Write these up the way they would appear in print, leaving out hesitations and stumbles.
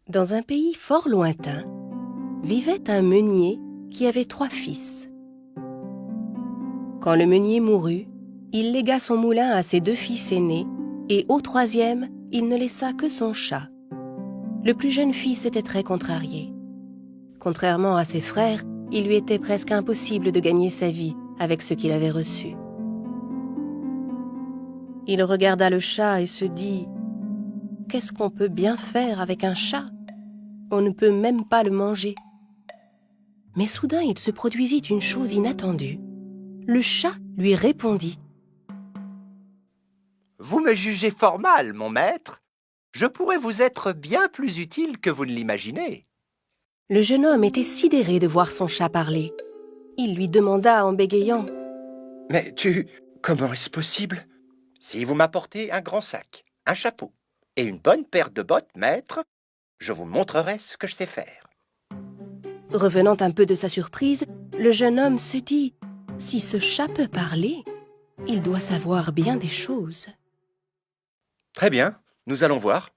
Dans un pays fort lointain, vivait un meunier qui avait 3 fils. Quand le meunier mourut, il légua son moulin à ses 2 fils aînés et au 3e, il ne laissa que son chat. Le plus jeune fils était très contrarié. Contrairement à ses frères, il lui était presque impossible de gagner sa vie avec ce qu'il avait reçu. Il regarda le chat et se dit « Qu'est-ce qu'on peut bien faire avec un chat ? On ne peut même pas le manger. » Mais soudain, il se produisit une chose inattendue. Le chat lui répondit. « Vous me jugez fort mal, mon maître. Je pourrais vous être bien plus utile que vous ne l'imaginez. » Le jeune homme était sidéré de voir son chat parler. Il lui demanda en bégayant. « Mais comment est-ce possible ?» « Si vous m'apportez un grand sac, un chapeau et une bonne paire de bottes, maître, je vous montrerai ce que je sais faire. » Revenant un peu de sa surprise, le jeune homme se dit « Si ce chat peut parler, il doit savoir bien des choses. » Très bien, nous allons voir.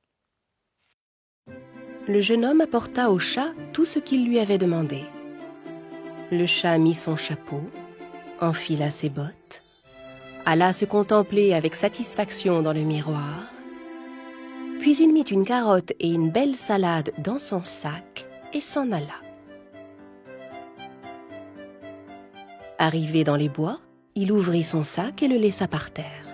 Le jeune homme apporta au chat tout ce qu'il lui avait demandé. Le chat mit son chapeau, enfila ses bottes, alla se contempler avec satisfaction dans le miroir, puis il mit une carotte et une belle salade dans son sac et s'en alla. Arrivé dans les bois, il ouvrit son sac et le laissa par terre.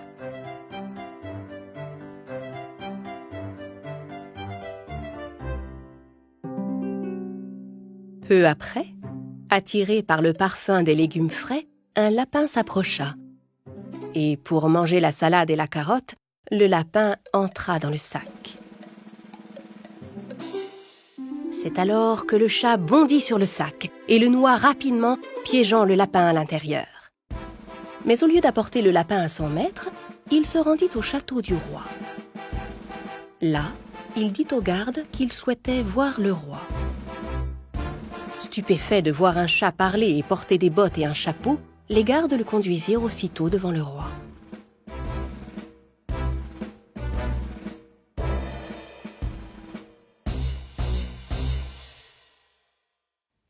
Peu après, attiré par le parfum des légumes frais, un lapin s'approcha. Et pour manger la salade et la carotte, le lapin entra dans le sac. C'est alors que le chat bondit sur le sac et le noua rapidement, piégeant le lapin à l'intérieur. Mais au lieu d'apporter le lapin à son maître, il se rendit au château du roi. Là, il dit aux gardes qu'il souhaitait voir le roi. Stupéfaits de voir un chat parler et porter des bottes et un chapeau, les gardes le conduisirent aussitôt devant le roi.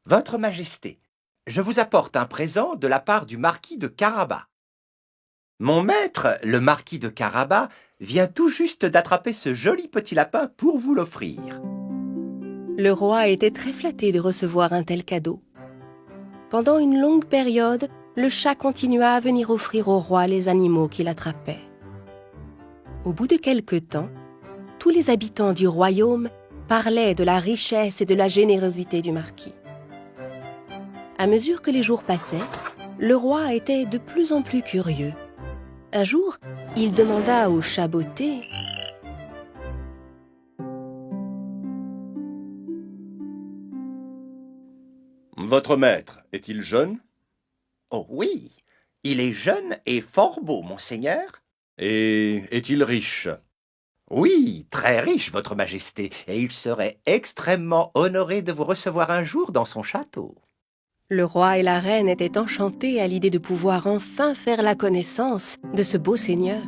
« Votre Majesté, je vous apporte un présent de la part du marquis de Carabas. Mon maître, le marquis de Carabas, vient tout juste d'attraper ce joli petit lapin pour vous l'offrir. » Le roi était très flatté de recevoir un tel cadeau. Pendant une longue période, le chat continua à venir offrir au roi les animaux qu'il attrapait. Au bout de quelque temps, tous les habitants du royaume parlaient de la richesse et de la générosité du marquis. À mesure que les jours passaient, le roi était de plus en plus curieux. Un jour, il demanda au chat botté « Votre maître est-il jeune ? » ?»« Oh oui, il est jeune et fort beau, monseigneur. »« Et est-il riche ? » ?»« Oui, très riche, votre majesté, et il serait extrêmement honoré de vous recevoir un jour dans son château. » Le roi et la reine étaient enchantés à l'idée de pouvoir enfin faire la connaissance de ce beau seigneur.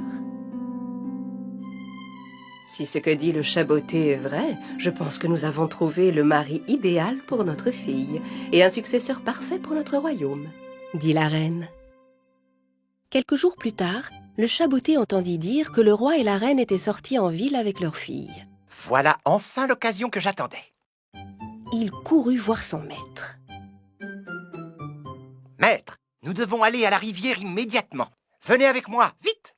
Si ce que dit le chat botté est vrai, je pense que nous avons trouvé le mari idéal pour notre fille et un successeur parfait pour notre royaume, dit la reine. Quelques jours plus tard, le chat botté entendit dire que le roi et la reine étaient sortis en ville avec leur fille. Voilà enfin l'occasion que j'attendais. Il courut voir son maître. « Maître, nous devons aller à la rivière immédiatement. Venez avec moi, vite !»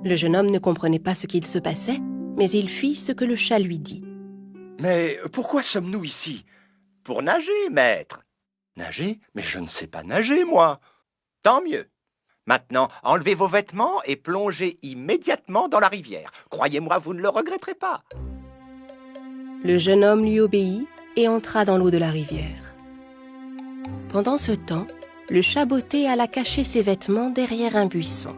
Le jeune homme ne comprenait pas ce qu'il se passait, mais il fit ce que le chat lui dit. « Mais pourquoi sommes-nous ici ?»« Pour nager, maître. »« Nager ? Mais je ne sais pas nager, moi !»« Tant mieux. Maintenant, enlevez vos vêtements et plongez immédiatement dans la rivière. Croyez-moi, vous ne le regretterez pas. » Le jeune homme lui obéit et entra dans l'eau de la rivière. Pendant ce temps, le chat botté alla cacher ses vêtements derrière un buisson.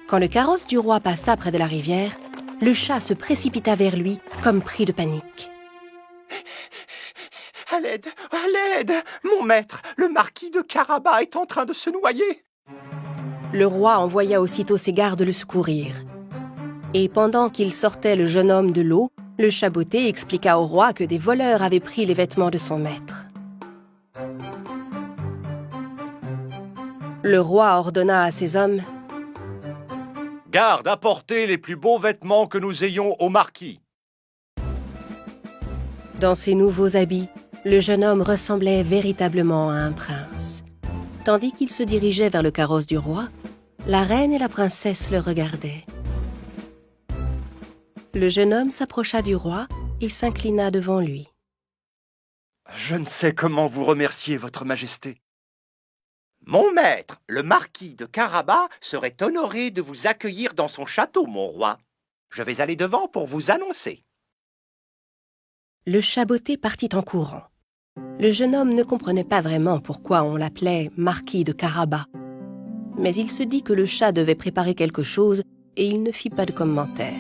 Quand le carrosse du roi passa près de la rivière, le chat se précipita vers lui comme pris de panique. « À l'aide, à l'aide! Mon maître, le marquis de Carabas est en train de se noyer. » Le roi envoya aussitôt ses gardes le secourir. Et pendant qu'il sortait le jeune homme de l'eau, Le chat botté expliqua au roi que des voleurs avaient pris les vêtements de son maître. Le roi ordonna à ses hommes: Garde à porter les plus beaux vêtements que nous ayons au marquis. Dans ses nouveaux habits, le jeune homme ressemblait véritablement à un prince. Tandis qu'il se dirigeait vers le carrosse du roi, la reine et la princesse le regardaient. Le jeune homme s'approcha du roi et s'inclina devant lui. Je ne sais comment vous remercier, votre majesté. Mon maître, le marquis de Carabas, serait honoré de vous accueillir dans son château, mon roi. Je vais aller devant pour vous annoncer. Le chat botté partit en courant. Le jeune homme ne comprenait pas vraiment pourquoi on l'appelait marquis de Carabas. Mais il se dit que le chat devait préparer quelque chose et il ne fit pas de commentaire.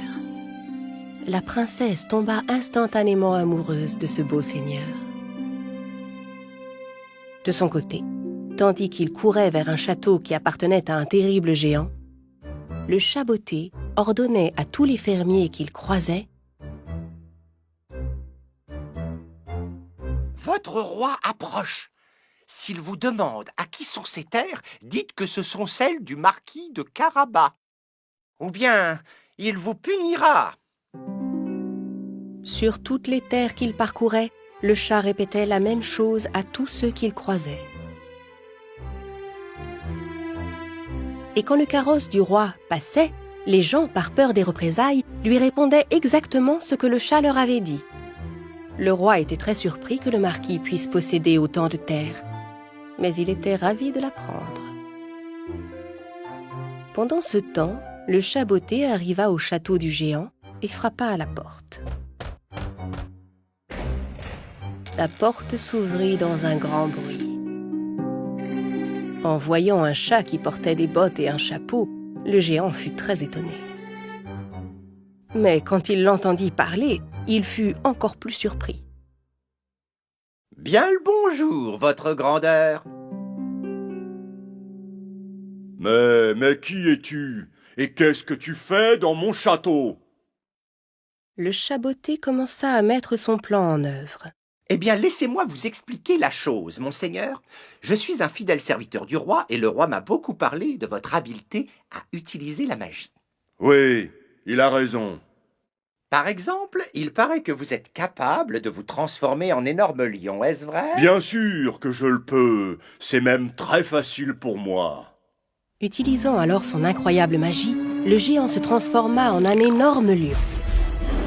La princesse tomba instantanément amoureuse de ce beau seigneur. De son côté, tandis qu'il courait vers un château qui appartenait à un terrible géant, le chat botté ordonnait à tous les fermiers qu'il croisait: Votre roi approche. S'il vous demande à qui sont ces terres, dites que ce sont celles du marquis de Carabas. Ou bien, il vous punira. Sur toutes les terres qu'il parcourait, le chat répétait la même chose à tous ceux qu'il croisait. Et quand le carrosse du roi passait, les gens, par peur des représailles, lui répondaient exactement ce que le chat leur avait dit. Le roi était très surpris que le marquis puisse posséder autant de terres, mais il était ravi de l'apprendre. Pendant ce temps, le chat botté arriva au château du géant et frappa à la porte. La porte s'ouvrit dans un grand bruit. En voyant un chat qui portait des bottes et un chapeau, le géant fut très étonné. Mais quand il l'entendit parler, il fut encore plus surpris. « Bien le bonjour, votre grandeur. » Mais qui es-tu? Et qu'est-ce que tu fais dans mon château? Le chat botté commença à mettre son plan en œuvre. Eh bien, laissez-moi vous expliquer la chose, monseigneur. Je suis un fidèle serviteur du roi et le roi m'a beaucoup parlé de votre habileté à utiliser la magie. Oui, il a raison. Par exemple, il paraît que vous êtes capable de vous transformer en énorme lion, est-ce vrai? Bien sûr que je le peux. C'est même très facile pour moi. Utilisant alors son incroyable magie, le géant se transforma en un énorme lion.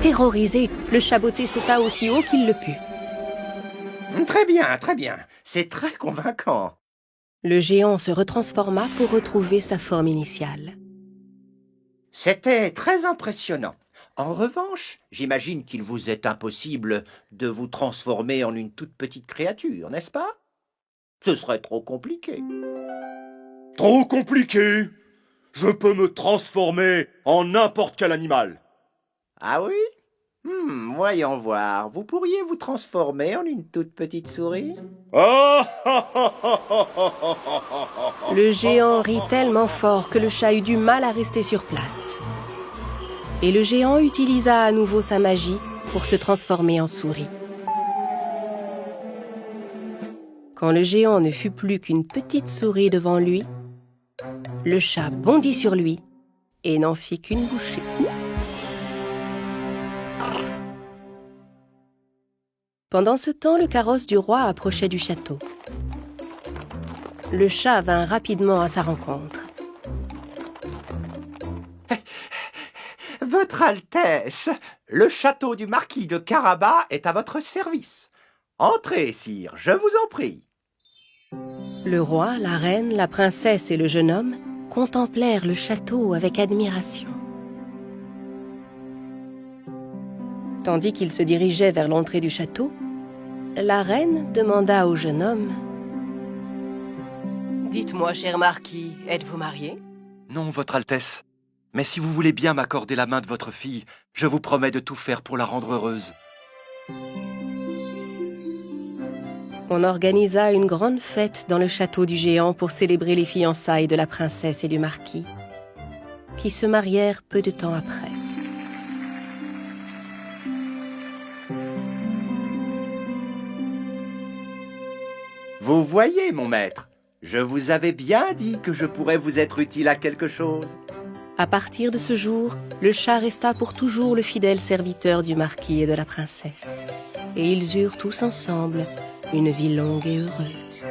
Terrorisé, le chat botté sauta aussi haut qu'il le put. Très bien, très bien. C'est très convaincant. Le géant se retransforma pour retrouver sa forme initiale. C'était très impressionnant. En revanche, j'imagine qu'il vous est impossible de vous transformer en une toute petite créature, n'est-ce pas? Ce serait trop compliqué. Trop compliqué? Je peux me transformer en n'importe quel animal. Ah oui? Voyons voir. Vous pourriez vous transformer en une toute petite souris? Ah. Le géant rit tellement fort que le chat eut du mal à rester sur place. Et le géant utilisa à nouveau sa magie pour se transformer en souris. Quand le géant ne fut plus qu'une petite souris devant lui, le chat bondit sur lui et n'en fit qu'une bouchée. Pendant ce temps, le carrosse du roi approchait du château. Le chat vint rapidement à sa rencontre. Votre Altesse, le château du marquis de Carabas est à votre service. Entrez, sire, je vous en prie. Le roi, la reine, la princesse et le jeune homme contemplèrent le château avec admiration. Tandis qu'ils se dirigeaient vers l'entrée du château, la reine demanda au jeune homme: « Dites-moi, cher marquis, êtes-vous marié ?» Non, votre Altesse. Mais si vous voulez bien m'accorder la main de votre fille, je vous promets de tout faire pour la rendre heureuse. On organisa une grande fête dans le château du géant pour célébrer les fiançailles de la princesse et du marquis, qui se marièrent peu de temps après. Vous voyez, mon maître, je vous avais bien dit que je pourrais vous être utile à quelque chose. À partir de ce jour, le chat resta pour toujours le fidèle serviteur du marquis et de la princesse. Et ils eurent tous ensemble une vie longue et heureuse.